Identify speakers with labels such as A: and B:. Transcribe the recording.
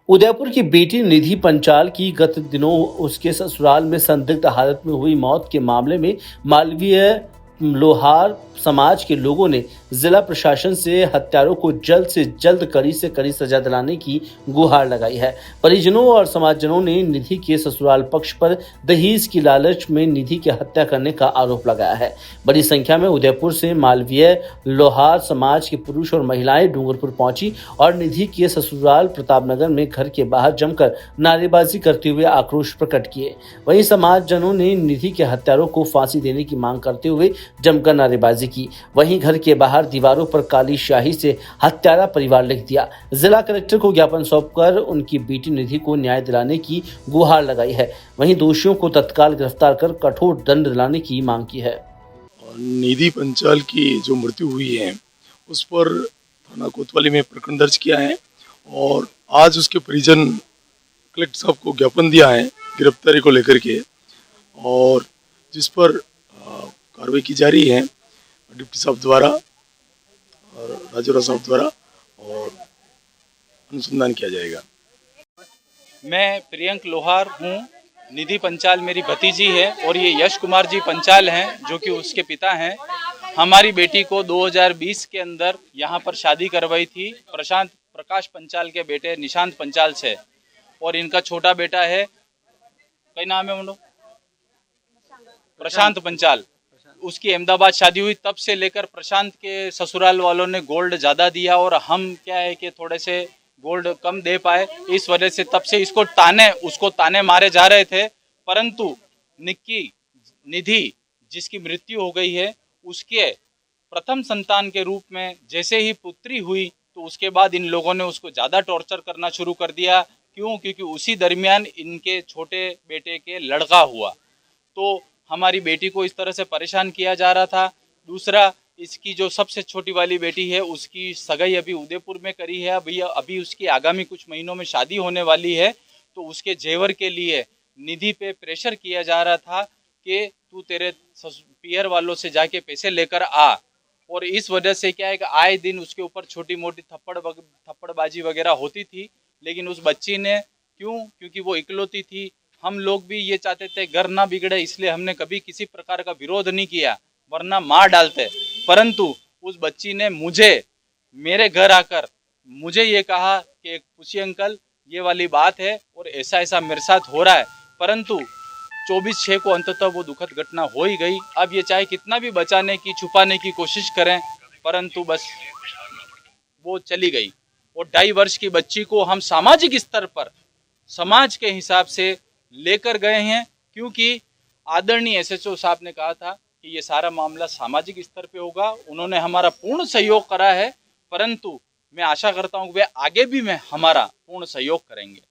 A: उदयपुर की बेटी निधि पंचाल की गत दिनों उसके ससुराल में संदिग्ध हालत में हुई मौत के मामले में मालवीय लोहार समाज के लोगों ने जिला प्रशासन से हत्यारों को जल्द से जल्द कड़ी से कड़ी सजा दिलाने की गुहार लगाई है। परिजनों और समाजजनों ने निधि के ससुराल पक्ष पर दहेज की लालच में निधि की हत्या करने का आरोप लगाया है। बड़ी संख्या में उदयपुर से मालवीय लोहार समाज के पुरुष और महिलाएं डूंगरपुर पहुंची और निधि के ससुराल प्रतापनगर में घर के बाहर जमकर नारेबाजी करते हुए आक्रोश प्रकट किए। वहीं समाजजनों ने निधि के हत्यारों को फांसी देने की मांग करते हुए जमकर नारेबाजी की। वहीं घर के बाहर दीवारों पर काली स्याही से हत्यारा परिवार लिख दिया। जिला कलेक्टर को ज्ञापन सौंपकर उनकी बेटी निधि को न्याय दिलाने की गुहार लगाई है। वहीं दोषियों को तत्काल गिरफ्तार कर कठोर दंड दिलाने की मांग की है।
B: निधि पंचाल की जो मृत्यु हुई है उस पर थाना कोतवाली में प्रकरण दर्ज किया है और आज उसके परिजन कलेक्टर साहब को ज्ञापन दिया है गिरफ्तारी को लेकर के, और जिस पर कार्रवाई की जा रही है डिप्टी साहब द्वारा और राजौरा साहब द्वारा, और अनुसंधान किया जाएगा।
C: मैं प्रियंक लोहार हूँ। निधि पंचाल मेरी भतीजी है और ये यश कुमार जी पंचाल हैं जो कि उसके पिता हैं। हमारी बेटी को 2020 के अंदर यहाँ पर शादी करवाई थी प्रकाश पंचाल के बेटे निशांत पंचाल से, और इनका छोटा बेटा है, कई नाम है उनको, प्रशांत पंचाल। उसकी अहमदाबाद शादी हुई, तब से लेकर प्रशांत के ससुराल वालों ने गोल्ड ज़्यादा दिया और हम क्या है कि थोड़े से गोल्ड कम दे पाए, इस वजह से तब से उसको ताने मारे जा रहे थे। परंतु निधि जिसकी मृत्यु हो गई है, उसके प्रथम संतान के रूप में जैसे ही पुत्री हुई तो उसके बाद इन लोगों ने उसको ज़्यादा टॉर्चर करना शुरू कर दिया। क्यों? क्योंकि उसी दरमियान इनके छोटे बेटे के लड़का हुआ, तो हमारी बेटी को इस तरह से परेशान किया जा रहा था। दूसरा, इसकी जो सबसे छोटी वाली बेटी है उसकी सगाई अभी उदयपुर में करी है, अभी उसकी आगामी कुछ महीनों में शादी होने वाली है, तो उसके जेवर के लिए निधि पे प्रेशर किया जा रहा था कि तू तेरे पियर वालों से जाके पैसे लेकर आ, और इस वजह से क्या है कि आए दिन उसके ऊपर छोटी मोटी थप्पड़बाजी वगैरह होती थी। लेकिन उस बच्ची ने क्योंकि वो इकलौती थी, हम लोग भी ये चाहते थे घर ना बिगड़े, इसलिए हमने कभी किसी प्रकार का विरोध नहीं किया, वरना मार डालते। परंतु उस बच्ची ने मेरे घर आकर मुझे ये कहा कि खुशी अंकल ये वाली बात है और ऐसा ऐसा मेरे साथ हो रहा है। परंतु 24/6 को अंततः वो दुखद घटना हो ही गई। अब ये चाहे कितना भी बचाने की छुपाने की कोशिश करें, परंतु बस वो चली गई। और 2.5 वर्ष की बच्ची को हम सामाजिक स्तर पर समाज के हिसाब से लेकर गए हैं, क्योंकि आदरणीय एसएचओ साहब ने कहा था कि ये सारा मामला सामाजिक स्तर पे होगा। उन्होंने हमारा पूर्ण सहयोग करा है, परंतु मैं आशा करता हूँ कि वे आगे भी हमारा पूर्ण सहयोग करेंगे।